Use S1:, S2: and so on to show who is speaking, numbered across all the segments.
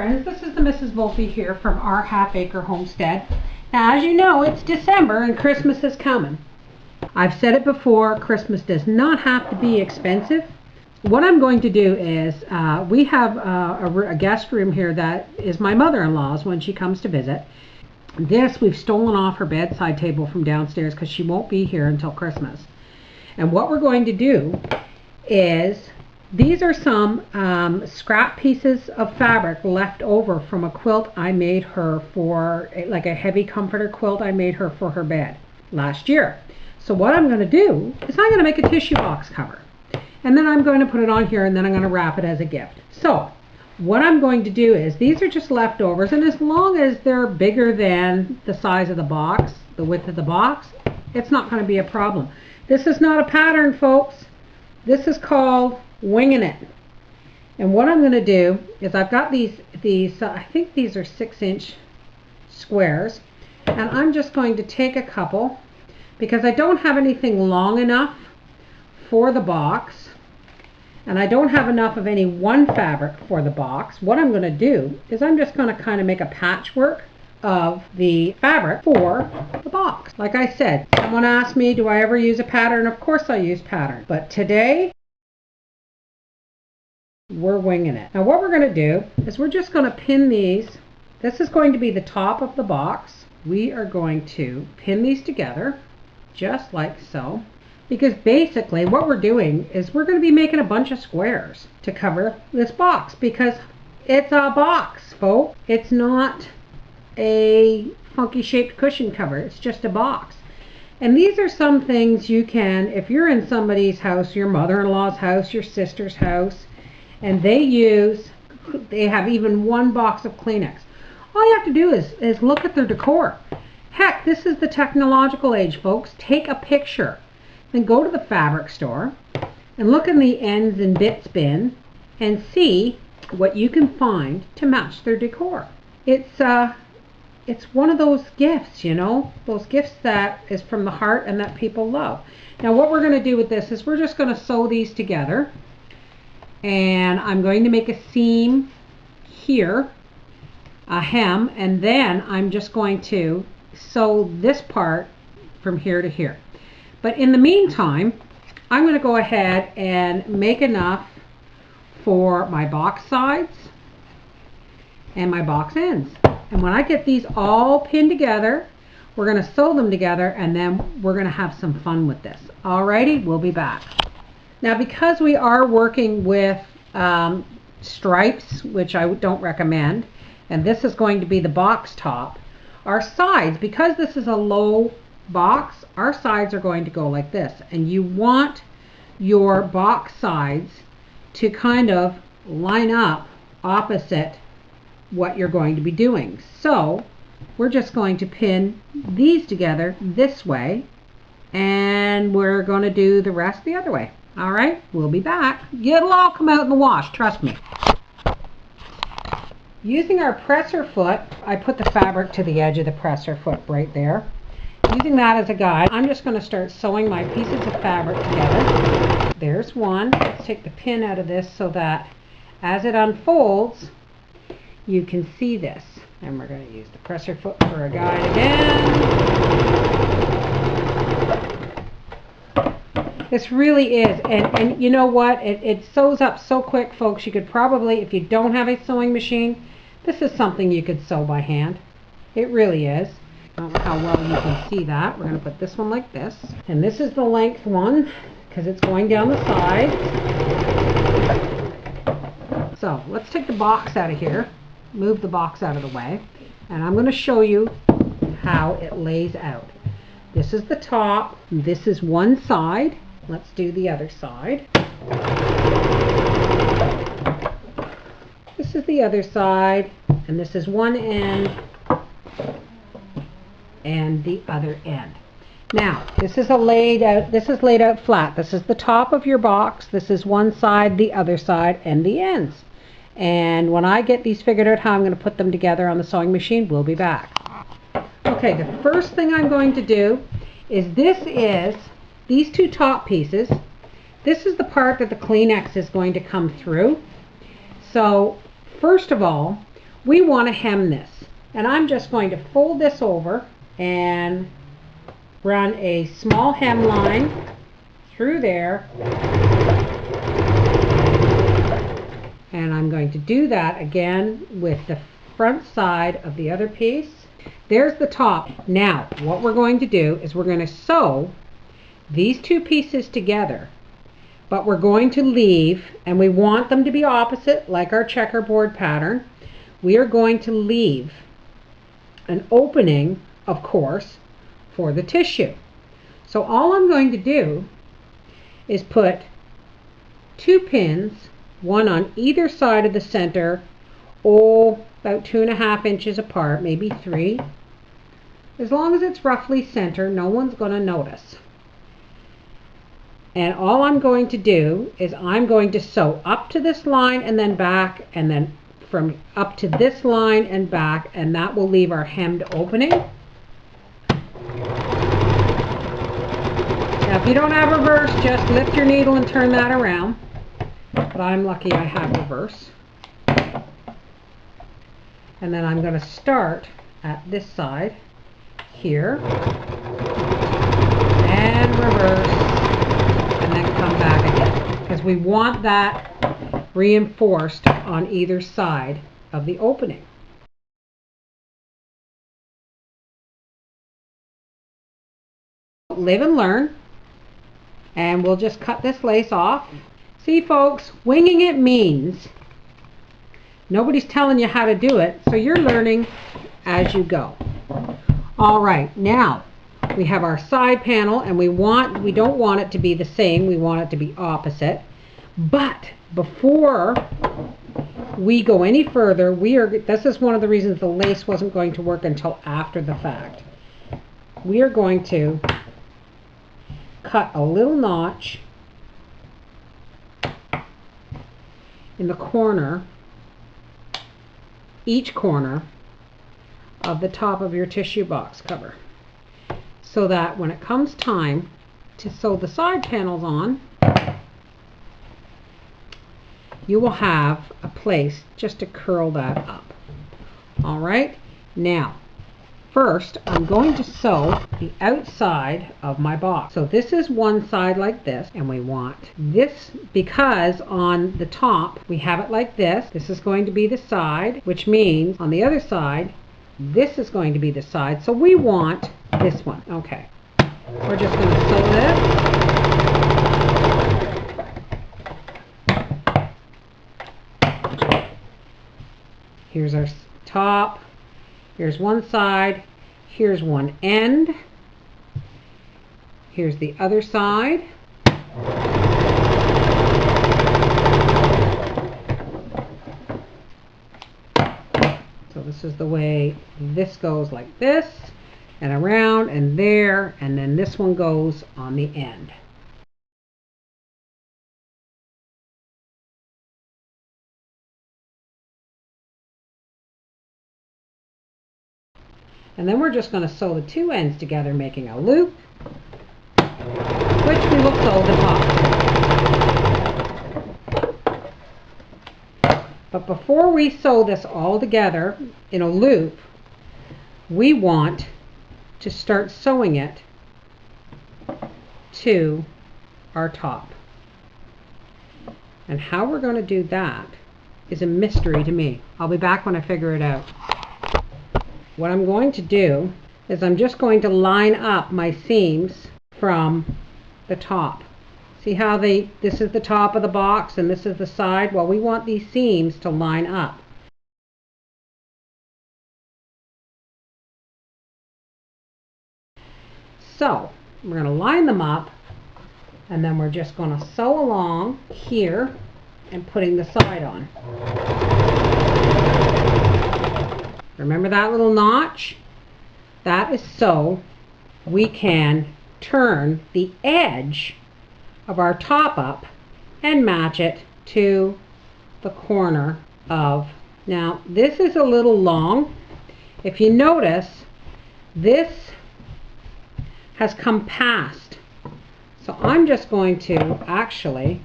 S1: friends, this is the Mrs. Volpe here from our Half Acre Homestead. Now, as you know, it's December and Christmas is coming. I've said it before, Christmas does not have to be expensive. What I'm going to do is, we have a guest room here that is my mother-in-law's when she comes to visit. This we've stolen off her bedside table from downstairs because she won't be here until Christmas. And what we're going to do is, these are some scrap pieces of fabric left over from a quilt I made her for, like a heavy comforter quilt I made her for her bed last year. So what I'm going to do is I'm going to make a tissue box cover. And then I'm going to put it on here and then I'm going to wrap it as a gift. So what I'm going to do is, these are just leftovers, and as long as they're bigger than the size of the box, the width of the box, it's not going to be a problem. This is not a pattern, folks. This is called winging it. And what I'm going to do is, I've got these I think these are 6-inch squares, and I'm just going to take a couple because I don't have anything long enough for the box and I don't have enough of any one fabric for the box. What I'm going to do is I'm just going to kind of make a patchwork of the fabric for the box. Like I said, someone asked me, do I ever use a pattern? Of course I use pattern, but today we're winging it. Now what we're going to do is we're just going to pin these. This is going to be the top of the box. We are going to pin these together just like so, because basically what we're doing is we're going to be making a bunch of squares to cover this box, because it's a box, folks. It's not a funky shaped cushion cover. It's just a box. And these are some things you can, if you're in somebody's house, your mother-in-law's house, your sister's house, and they have even one box of Kleenex. All you have to do is look at their decor. Heck, this is the technological age, folks. Take a picture, then go to the fabric store and look in the ends and bits bin and see what you can find to match their decor. It's one of those gifts, you know, those gifts that is from the heart and that people love. Now what we're going to do with this is we're just going to sew these together. And I'm going to make a seam here, a hem, and then I'm just going to sew this part from here to here. But in the meantime, I'm going to go ahead and make enough for my box sides and my box ends. And when I get these all pinned together, we're going to sew them together, and then we're going to have some fun with this. Alrighty, we'll be back. Now, because we are working with stripes, which I don't recommend, and this is going to be the box top, our sides, because this is a low box, our sides are going to go like this. And you want your box sides to kind of line up opposite what you're going to be doing. So we're just going to pin these together this way, and we're going to do the rest the other way. All right, we'll be back. It'll all come out in the wash, trust me. Using our presser foot, I put the fabric to the edge of the presser foot right there. Using that as a guide, I'm just going to start sewing my pieces of fabric together. There's one. Let's take the pin out of this so that as it unfolds, you can see this. And we're going to use the presser foot for a guide again. This really is, and you know what, it sews up so quick, folks. You could probably, if you don't have a sewing machine, this is something you could sew by hand. It really is. I don't know how well you can see that. We're going to put this one like this, and this is the length one because it's going down the side. So let's take the box out of here, move the box out of the way, and I'm going to show you how it lays out. This is the top, this is one side. Let's do the other side. This is the other side, and this is one end and the other end. Now, this is laid out flat. This is the top of your box. This is one side, the other side, and the ends. And when I get these figured out how I'm going to put them together on the sewing machine, we'll be back. Okay, the first thing I'm going to do is these two top pieces. This is the part that the Kleenex is going to come through. So first of all, we want to hem this. And I'm just going to fold this over and run a small hem line through there. And I'm going to do that again with the front side of the other piece. There's the top. Now, what we're going to do is we're going to sew these two pieces together, but we're going to leave, and we want them to be opposite like our checkerboard pattern. We are going to leave an opening, of course, for the tissue. So all I'm going to do is put 2 pins, one on either side of the center, about 2.5 inches apart, maybe 3. As long as it's roughly center, no one's going to notice. And all I'm going to do is I'm going to sew up to this line and then back, and then from up to this line and back, and that will leave our hemmed opening. Now, if you don't have reverse, just lift your needle and turn that around. But I'm lucky I have reverse. And then I'm going to start at this side here and reverse and then come back again, because we want that reinforced on either side of the opening. Live and learn, and we'll just cut this lace off. See, folks, winging it means nobody's telling you how to do it, so you're learning as you go. All right, now we have our side panel, and we don't want it to be the same, we want it to be opposite. But before we go any further, this is one of the reasons the lace wasn't going to work until after the fact. We are going to cut a little notch in the corner, each corner of the top of your tissue box cover, so that when it comes time to sew the side panels on, you will have a place just to curl that up. All right, now first I'm going to sew the outside of my box. So this is one side like this, and we want this, because on the top we have it like this. This is going to be the side, which means on the other side this is going to be the side, so we want this one. Okay, we're just going to sew this. Here's our top, here's one side, here's one end, here's the other side. So this is the way this goes, like this, and around and there, and then this one goes on the end. And then we're just going to sew the two ends together, making a loop, which we will sew the top. But before we sew this all together in a loop, we want to start sewing it to our top. And how we're going to do that is a mystery to me. I'll be back when I figure it out. What I'm going to do is I'm just going to line up my seams from the top. See how this is the top of the box and this is the side? Well, we want these seams to line up. So we're going to line them up, and then we're just going to sew along here and putting the side on. Remember that little notch? That is so we can turn the edge of our top up and match it to the corner of. Now this is a little long. If you notice, this has come past. So I'm just going to actually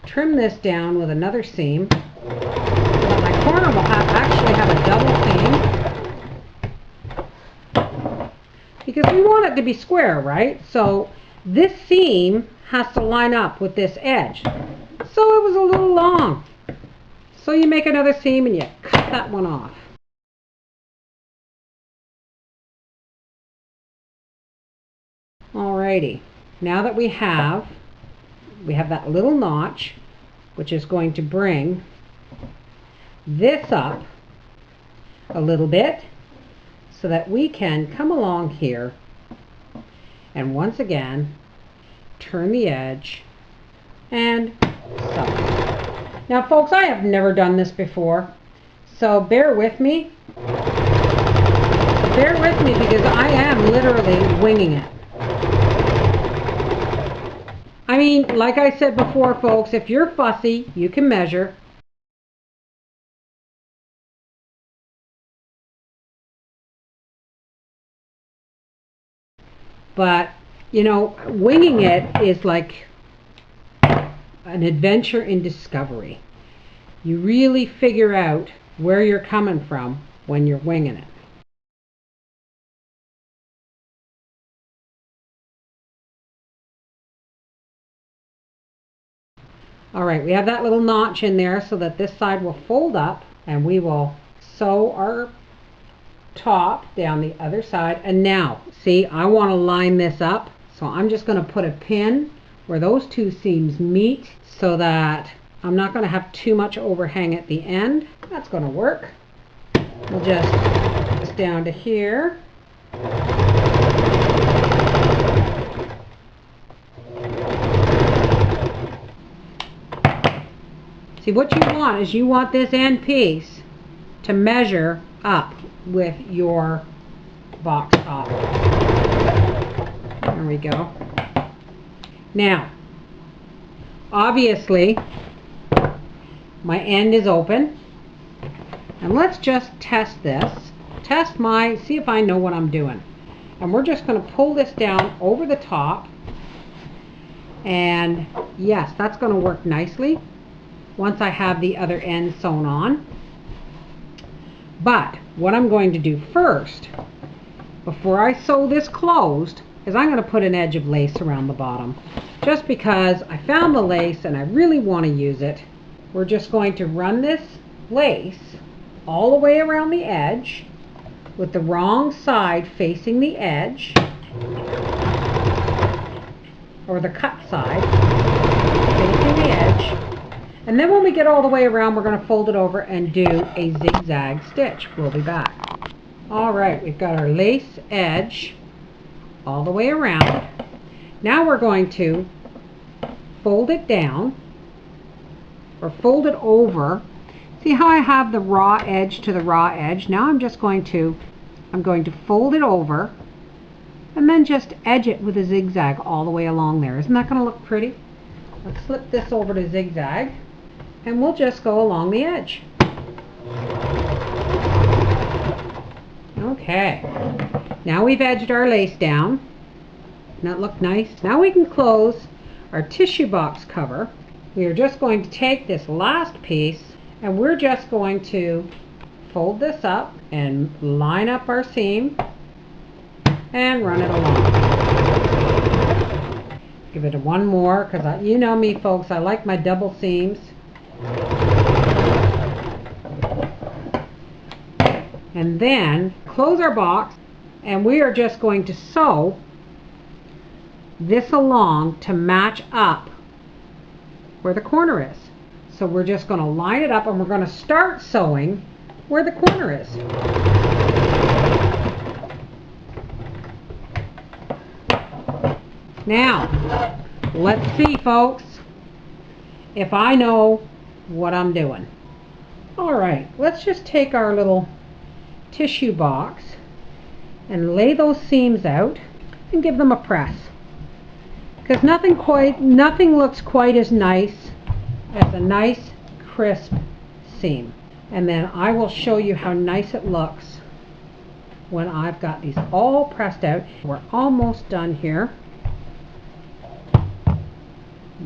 S1: trim this down with another seam so that my corner will actually have have a double seam because we want it to be square, right? So this seam has to line up with this edge. So it was a little long. So you make another seam and you cut that one off. Alrighty, now that we have that little notch, which is going to bring this up a little bit so that we can come along here and once again turn the edge and sew. Now folks, I have never done this before, so bear with me. Bear with me because I am literally winging it. I mean, like I said before, folks, if you're fussy, you can measure. But, you know, winging it is like an adventure in discovery. You really figure out where you're coming from when you're winging it. Alright, we have that little notch in there so that this side will fold up and we will sew our top down the other side. And now, see, I want to line this up, so I'm just going to put a pin where those two seams meet so that I'm not going to have too much overhang at the end. That's going to work. We'll just put this down to here. See, what you want is you want this end piece to measure up with your box top. There we go. Now, obviously, my end is open. And let's just test this. See if I know what I'm doing. And we're just going to pull this down over the top. And yes, that's going to work nicely once I have the other end sewn on. But what I'm going to do first, before I sew this closed, is I'm going to put an edge of lace around the bottom. Just because I found the lace and I really want to use it. We're just going to run this lace all the way around the edge with the wrong side facing the edge, or the cut side facing the edge. And then when we get all the way around, we're going to fold it over and do a zigzag stitch. We'll be back. Alright, we've got our lace edge all the way around. Now we're going to fold it down, or fold it over. See how I have the raw edge to the raw edge? Now I'm going to fold it over and then just edge it with a zigzag all the way along there. Isn't that going to look pretty? Let's flip this over to zigzag. And we'll just go along the edge. Okay. Now we've edged our lace down. Doesn't that look nice? Now we can close our tissue box cover. We are just going to take this last piece and we're just going to fold this up and line up our seam and run it along. Give it one more, because you know me folks, I like my double seams. And then close our box, and we are just going to sew this along to match up where the corner is. So we're just going to line it up and we're going to start sewing where the corner is. Now, let's see folks if I know what I'm doing. Alright, let's just take our little tissue box and lay those seams out and give them a press, because nothing looks quite as nice as a nice crisp seam. And then I will show you how nice it looks when I've got these all pressed out. We're almost done here.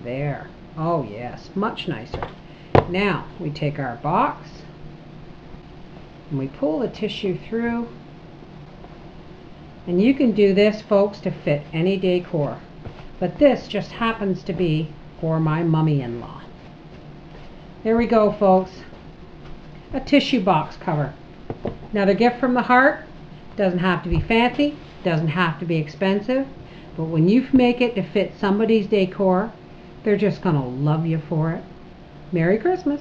S1: There. Oh yes, much nicer. Now we take our box And we pull the tissue through. And you can do this, folks, to fit any decor. But this just happens to be for my mummy-in-law. There we go, folks. A tissue box cover. Another gift from the heart. Doesn't have to be fancy, doesn't have to be expensive, but when you make it to fit somebody's decor, they're just gonna love you for it. Merry Christmas.